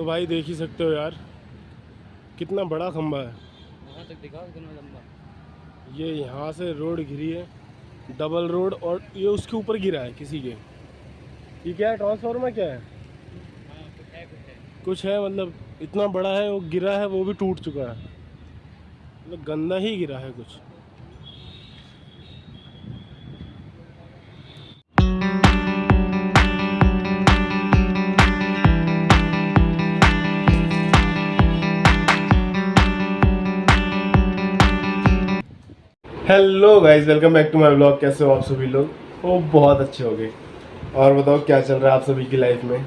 भाई देख ही सकते हो यार, कितना बड़ा खंबा है। वहाँ तक दिखाओ कितना लंबा। ये यहाँ से रोड गिरी है, डबल रोड, और ये उसके ऊपर गिरा है किसी के। ये क्या है, ट्रांसफार्मर क्या है? हाँ कुछ है कुछ है, मतलब इतना बड़ा है, वो गिरा है, वो भी टूट चुका है, मतलब गंदा ही गिरा है कुछ। Hello guys, welcome back to my blog. कैसे हो आप सभी लोग? वो बहुत अच्छे हो गए। और बताओ क्या चल रहा है आप सभी की लाइफ में?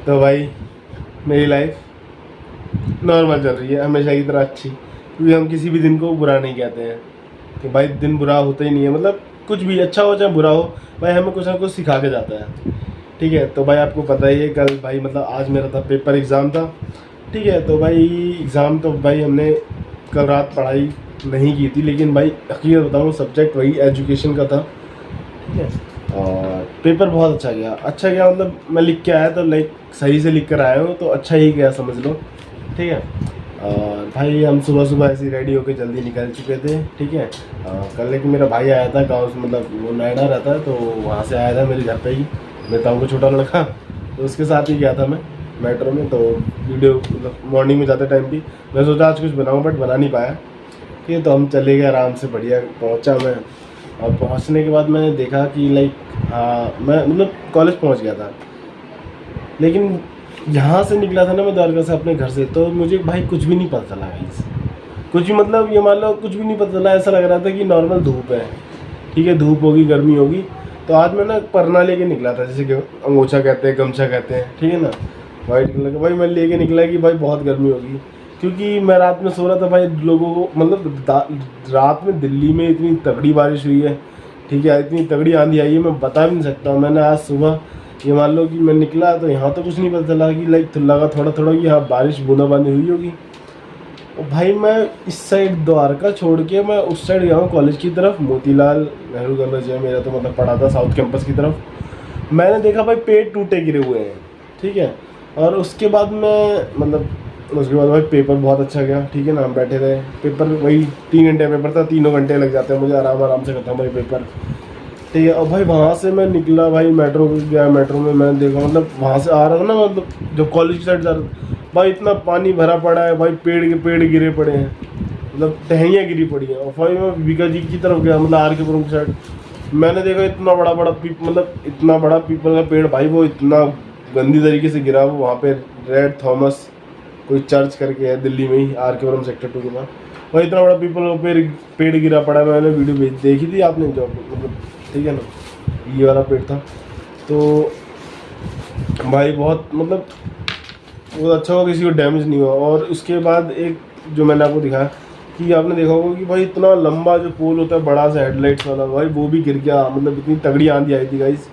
तो भाई मेरी लाइफ नॉर्मल चल रही है, हमेशा की तरह अच्छी, क्योंकि हम किसी भी दिन को बुरा नहीं कहते हैं कि भाई दिन बुरा होता ही नहीं है। मतलब कुछ भी अच्छा हो चाहे बुरा हो, भाई हमें कुछ ना कुछ सिखा के जाता है। ठीक है, तो भाई आपको पता ही है, कल भाई मतलब आज मेरा था पेपर, एग्ज़ाम था। ठीक है, तो भाई एग्ज़ाम तो भाई हमने कल रात पढ़ाई नहीं की थी, लेकिन भाई हकीकत बताऊँ सब्जेक्ट वही एजुकेशन का था। ठीक है, और पेपर बहुत अच्छा गया मतलब मैं लिख के आया तो लाइक सही से लिख कर आया हूँ, तो अच्छा ही गया समझ लो। ठीक है, और भाई हम सुबह सुबह ऐसे रेडी होकर जल्दी निकल चुके थे। ठीक है, कल एक मेरा भाई आया था गाँव से, मतलब वो नोएडा रहता है, तो वहाँ से आया था मेरे घर पे ही, मैं ताऊ को छोटा लड़का, तो उसके साथ ही गया था मैं मेट्रो में। तो वीडियो मतलब मॉर्निंग में ज़्यादा टाइम भी मैं सोचा आज कुछ बनाऊँ, बट बना नहीं पाया। ठीक है, तो हम चले गए आराम से, बढ़िया पहुंचा मैं। और पहुंचने के बाद मैंने देखा कि लाइक हाँ मैं मतलब कॉलेज पहुंच गया था, लेकिन यहाँ से निकला था ना मैं द्वारका से अपने घर से, तो मुझे भाई कुछ भी नहीं पता चला गाइस, कुछ भी मतलब ये मान लो कुछ भी नहीं पता चला। ऐसा लग रहा था कि नॉर्मल धूप है। ठीक है, धूप होगी, गर्मी होगी। तो आज मैं ना परना लेके निकला था, जैसे कि अंगोछा कहते हैं, गमछा कहते हैं, ठीक है ना, वाइट कलर का। भाई मैं लेके निकला कि भाई बहुत गर्मी होगी, क्योंकि मैं रात में सो रहा था भाई। लोगों को मतलब रात में दिल्ली में इतनी तगड़ी बारिश हुई है, ठीक है, इतनी तगड़ी आंधी आई है, मैं बता भी नहीं सकता। मैंने आज सुबह ये मान लो कि मैं निकला तो यहाँ तो कुछ नहीं पता चला कि लाइक लगा थोड़ा थोड़ा कि हाँ बारिश बूंदाबांदी हुई होगी। और भाई मैं इस साइड द्वारका छोड़ के मैं उस साइड गया हूँ कॉलेज की तरफ, मोतीलाल नेहरू कॉलेज है मेरा, तो मतलब पढ़ा था साउथ कैंपस की तरफ। मैंने देखा भाई पेड़ टूटे गिरे हुए हैं। ठीक है, और उसके बाद मैं मतलब उसके बाद भाई पेपर बहुत अच्छा गया। ठीक है ना, हम बैठे रहे, पेपर वही 3 घंटे पेपर था, 3 घंटे लग जाते हैं मुझे आराम से खत्म भाई पेपर। ठीक है, और भाई वहाँ से मैं निकला भाई, मेट्रो गया, मेट्रो में मैंने देखा मतलब वहाँ से आ रहा था ना, मतलब जो कॉलेज की साइड जा रहा था भाई, इतना पानी भरा पड़ा है भाई, पेड़ के पेड़ गिरे पड़े हैं, मतलब टहनियाँ गिरी पड़ी हैं। और भाई मैं विका जी की तरफ गया, मतलब आर के पुरम की साइड, मैंने देखा इतना बड़ा बड़ा मतलब इतना बड़ा पीपल का पेड़ भाई, वो इतना गंदी तरीके से गिरा। वो वहाँ पे रेड थॉमस कोई चर्च करके है दिल्ली में ही, आर के पुरम सेक्टर 2 के पास, भाई इतना बड़ा पीपल का पेड़ गिरा पड़ा है। मैंने वीडियो देखी थी आपने जो मतलब, ठीक है ना, ये वाला पेड़ था। तो भाई बहुत मतलब बहुत अच्छा हुआ, किसी को डैमेज नहीं हुआ। और उसके बाद एक जो मैंने आपको दिखाया कि आपने देखा होगा कि भाई इतना लंबा जो पोल होता है बड़ा सा हेडलाइट्स वाला, भाई वो भी गिर गया, मतलब इतनी तगड़ी आंधी आई थी गाइस।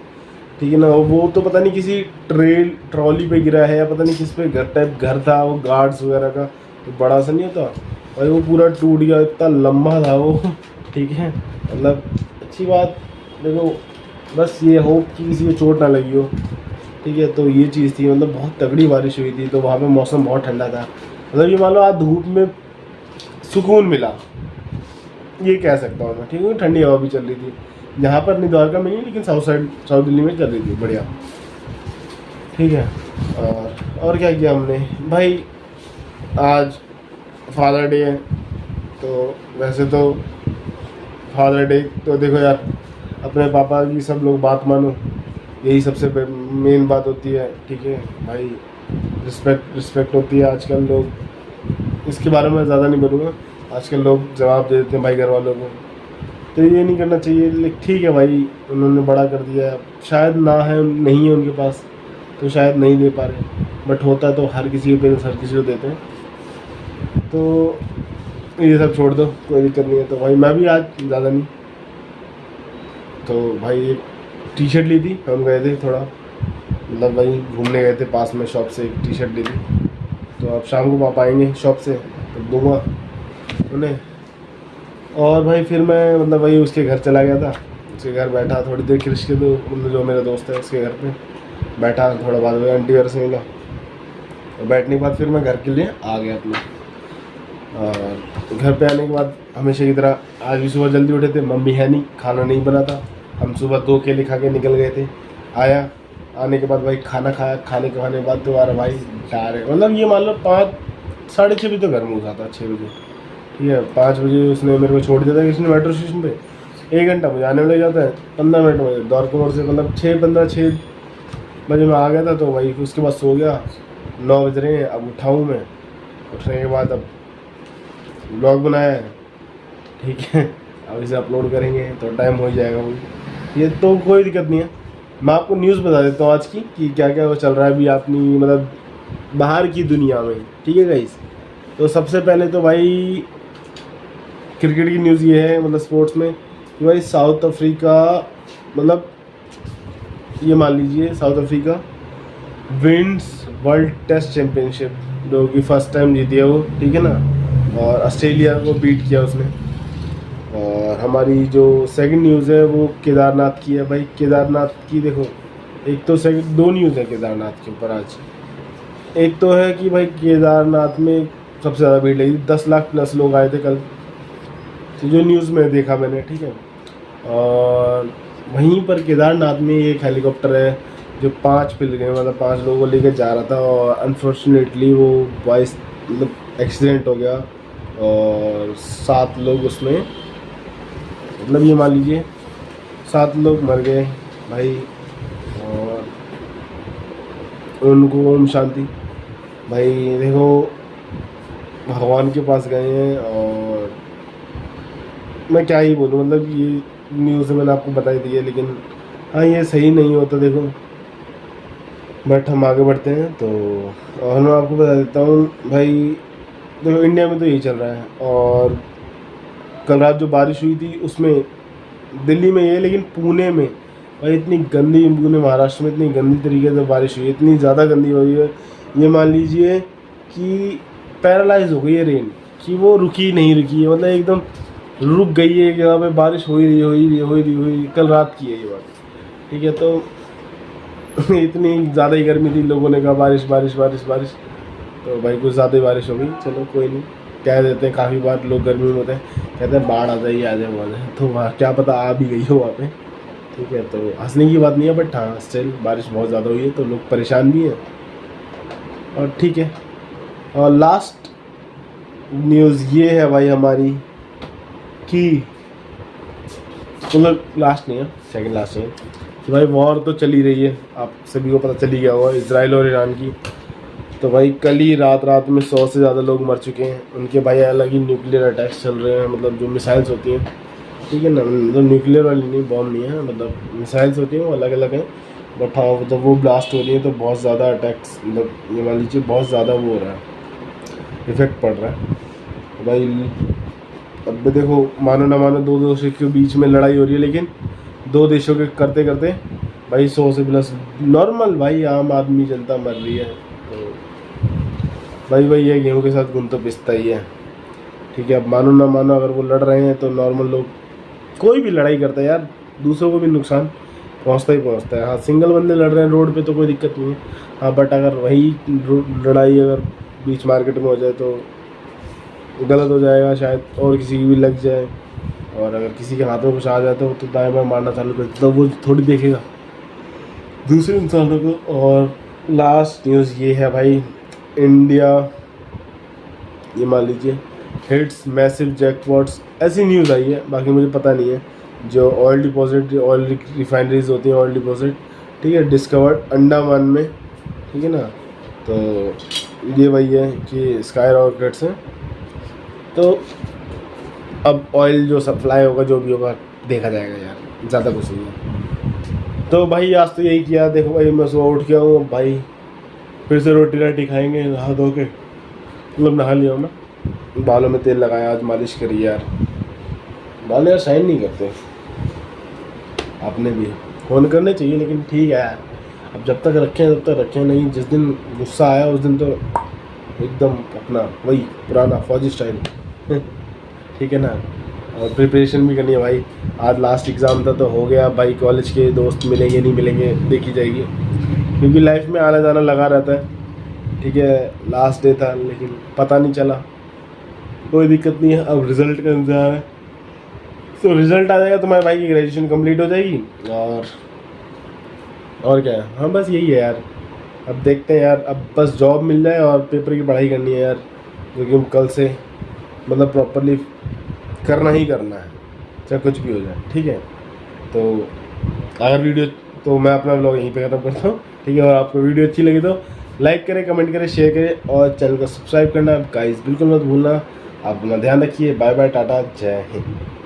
ठीक है ना, वो तो पता नहीं किसी ट्रॉली पे गिरा है या पता नहीं किस पे, घर था वो गार्ड्स वगैरह का, तो बड़ा सा नहीं होता भाई, वो पूरा टूट गया, इतना लंबा था वो। ठीक है, मतलब अच्छी बात देखो, बस ये होप कि किसी को चोट ना लगी हो। ठीक है, तो ये चीज़ थी, मतलब बहुत तगड़ी बारिश हुई थी, तो वहाँ पे मौसम बहुत ठंडा था। मतलब ये मान लो आज धूप में सुकून मिला, ये कह सकता हूँ मैं। ठीक है, ठंडी हवा भी चल रही थी, यहाँ पर नहीं, द्वारका में नहीं, लेकिन साउथ दिल्ली में चल रही थी बढ़िया। ठीक है, और क्या किया हमने भाई, आज फादर डे है, तो वैसे तो फादर डे तो देखो यार, अपने पापा की सब लोग बात मानो, यही सबसे मेन बात होती है। ठीक है भाई, रिस्पेक्ट होती है। आजकल लोग, इसके बारे में ज़्यादा नहीं बोलूँगा, आजकल लोग जवाब दे देते हैं भाई घर वालों को, तो ये नहीं करना चाहिए। लेकिन ठीक है भाई, उन्होंने बड़ा कर दिया, शायद ना है, नहीं है उनके पास, तो शायद नहीं दे पा रहे, बट होता तो हर किसी के पेरेंट्स हर किसी को देते हैं। तो ये सब छोड़ दो, कोई दिक्कत नहीं है। तो भाई मैं भी आज ज़्यादा नहीं, तो भाई एक टी शर्ट ली थी, हम गए थे थोड़ा मतलब भाई घूमने गए थे, पास में शॉप से एक टी शर्ट ली थी, तो अब शाम को पापा आएंगे शॉप से तो दूँगा उन्हें। और भाई फिर मैं मतलब वही उसके घर चला गया था, उसके घर बैठा थोड़ी देर, कृष के तो मतलब जो मेरा दोस्त है उसके घर पे बैठा, थोड़ा बाद में आंटी घर से मिला, और बैठने के बाद फिर मैं घर के लिए आ गया अपने। और घर पे आने के बाद हमेशा की तरह आज भी सुबह जल्दी उठे थे, मम्मी है नहीं, खाना नहीं बना था, हम सुबह 2 केले खा के निकल गए थे। आया, आने के बाद भाई खाना खाया, खाने के बाद तो यार भाई डायरेक्ट मतलब ये मान लो 5 साढ़े 6 बजे तो घर में घुसा था, 6 बजे, ठीक है। 5 बजे उसने मेरे को छोड़ दिया था किसी ने मेट्रो स्टेशन पे। 1 घंटा मुझे आने में लग जाता है, 15 मिनट में दौर कुमार से, मतलब 6 बजे मैं आ गया था। तो भाई उसके बाद सो गया, 9 बज रहे हैं, अब उठाऊँ मैं, उठने के बाद अब ब्लॉग बनाया है, ठीक है। अब इसे अपलोड करेंगे तो टाइम हो जाएगा वो, ये तो कोई दिक्कत नहीं है। मैं आपको न्यूज़ बता देता हूँ आज की कि क्या क्या वो चल रहा है अभी अपनी मतलब बाहर की दुनिया में, ठीक है गाइस। तो सबसे पहले तो भाई क्रिकेट की न्यूज़ ये है, मतलब स्पोर्ट्स में, कि भाई साउथ अफ्रीका, मतलब ये मान लीजिए South Africa wins World Test Championship, जो कि फर्स्ट टाइम जीती है वो, ठीक है ना। और ऑस्ट्रेलिया को बीट किया उसने। और हमारी जो सेकंड न्यूज़ है वो केदारनाथ की है। भाई केदारनाथ की देखो, एक तो सेकंड 2 न्यूज़ है केदारनाथ के ऊपर आज। एक तो है कि भाई केदारनाथ में सबसे ज़्यादा भीड़ लगी, 10 लाख प्लस लोग आए थे कल, तो जो न्यूज़ में देखा मैंने, ठीक है। और वहीं पर केदारनाथ में एक हेलीकॉप्टर है जो 5 पिलग्रिम मतलब 5 लोगों को लेकर जा रहा था, और अनफॉर्चुनेटली वो 22 मतलब एक्सीडेंट हो गया और 7 लोग उसमें, मतलब ये मान लीजिए 7 लोग मर गए भाई। और उनको ओम शांति। भाई देखो भगवान के पास गए हैं, और मैं क्या ही बोलूँ, मतलब ये न्यूज़ मैंने आपको बता ही दी है, लेकिन हाँ ये सही नहीं होता देखो, बट हम आगे बढ़ते हैं। तो और मैं आपको बता देता हूँ भाई, देखो इंडिया में तो यही चल रहा है। और कल रात जो बारिश हुई थी उसमें दिल्ली में ये, लेकिन पुणे में भाई इतनी गंदी, पुणे महाराष्ट्र में इतनी गंदी तरीके से बारिश हुई, इतनी ज़्यादा गंदी हुई है, ये मान लीजिए कि पैरालाइज हो गई है रेन, कि वो रुकी नहीं रुकी है, मतलब एकदम रुक गई है कि यहाँ पे बारिश हो ही रही कल रात की है ये बात, ठीक है। तो इतनी ज़्यादा ही गर्मी थी, लोगों ने कहा बारिश बारिश बारिश बारिश, तो भाई कुछ ज़्यादा ही बारिश हो गई। चलो कोई नहीं, कह देते हैं काफ़ी बार लोग गर्मी में होते हैं, कहते हैं बाढ़ आ जाए वहाँ जाए, तो वहाँ क्या पता आ भी गई हो वहाँ पे, ठीक है। तो हंसने की बात नहीं है, बट हाँ स्टिल बारिश बहुत ज़्यादा हुई है तो लोग परेशान भी हैं, और ठीक है। और लास्ट न्यूज़ ये है भाई हमारी कि मतलब लास्ट नहीं है, सेकंड लास्ट है कि भाई वॉर तो चली रही है, आप सभी को पता चली गया होगा, इजराइल और ईरान की। तो भाई कल ही रात में 100 से ज़्यादा लोग मर चुके हैं, उनके भाई अलग ही न्यूक्लियर अटैक्स चल रहे हैं, मतलब जो मिसाइल्स होती हैं, ठीक है ना, मतलब न्यूक्लियर वाली नहीं, बॉम्ब नहीं है, मतलब मिसाइल्स होती हैं वो अलग अलग हैं, बट हाँ जब वो ब्लास्ट हो रही है तो बहुत ज़्यादा अटैक्स, मतलब ये मान लीजिए बहुत ज़्यादा वो हो रहा है, इफेक्ट पड़ रहा है भाई। अब भी देखो मानो ना मानो 2 देशों के बीच में लड़ाई हो रही है, लेकिन 2 देशों के करते करते भाई 100 से प्लस नॉर्मल भाई आम आदमी जनता मर रही है। तो भाई ये गेहूँ के साथ गुण तो पिसता ही है, ठीक है। अब मानो ना मानो अगर वो लड़ रहे हैं तो नॉर्मल लोग, कोई भी लड़ाई करता है यार दूसरों को भी नुकसान पहुंचता ही पहुंचता है। हाँ सिंगल बंदे लड़ रहे हैं रोड पे तो कोई दिक्कत नहीं है, हाँ बट अगर वही लड़ाई अगर बीच मार्केट में हो जाए तो गलत हो जाएगा शायद, और किसी की भी लग जाए, और अगर किसी के हाथ में कुछ आ जाए तो दाएं बाएं मारना चालू कर, तो वो थोड़ी देखेगा दूसरे इंसानों को। और लास्ट न्यूज़ ये है भाई, इंडिया ये मान लीजिए हिट्स मैसिव जैकपॉट्स, ऐसी न्यूज़ आई है, बाकी मुझे पता नहीं है। जो ऑयल डिपॉजिट, ऑयल रिफाइनरीज होती हैं, ऑयल डिपॉजिट, ठीक है, डिस्कवर्ड अंडमान में, ठीक है ना। तो ये वही है कि स्काई रॉकेट्स हैं, तो अब ऑयल जो सप्लाई होगा जो भी होगा देखा जाएगा यार, ज़्यादा कुछ नहीं है। तो भाई आज तो यही किया, देखो भाई मैं सुबह उठ गया हूँ भाई, फिर से रोटी राटी खाएंगे नहा धो के, मतलब नहा लिया हूँ ना, बालों में तेल लगाया, आज मालिश करी यार, बाल यार शाइन नहीं करते, आपने भी फ़ोन करने चाहिए, लेकिन ठीक है यार, अब जब तक रखें तब तक रखें, नहीं जिस दिन गुस्सा आया उस दिन तो एकदम अपना वही पुराना फौजी स्टाइल, ठीक है ना। और प्रिपरेशन भी करनी है भाई, आज लास्ट एग्ज़ाम था तो हो गया भाई, कॉलेज के दोस्त मिलेंगे नहीं मिलेंगे देखी जाएगी, क्योंकि लाइफ में आना जाना लगा रहता है, ठीक है, लास्ट डे था लेकिन पता नहीं चला, कोई दिक्कत नहीं है। अब रिज़ल्ट का इंतज़ार है, तो रिज़ल्ट आ जाएगा तो मेरे भाई की ग्रेजुएशन कंप्लीट हो जाएगी। और क्या है, हाँ बस यही है यार। अब देखते हैं यार, अब बस जॉब मिल जाए और पेपर की पढ़ाई करनी है यार, क्योंकि हम कल से मतलब प्रॉपरली करना ही करना है, चाहे कुछ भी हो जाए, ठीक है। तो अगर वीडियो, तो मैं अपना व्लॉग यहीं पे खत्म करता हूँ, ठीक है। और आपको वीडियो अच्छी लगी तो लाइक करें, कमेंट करें, शेयर करें और चैनल को सब्सक्राइब करना गाइस बिल्कुल मत भूलना। आप अपना ध्यान रखिए। बाय बाय, टाटा, जय हिंद।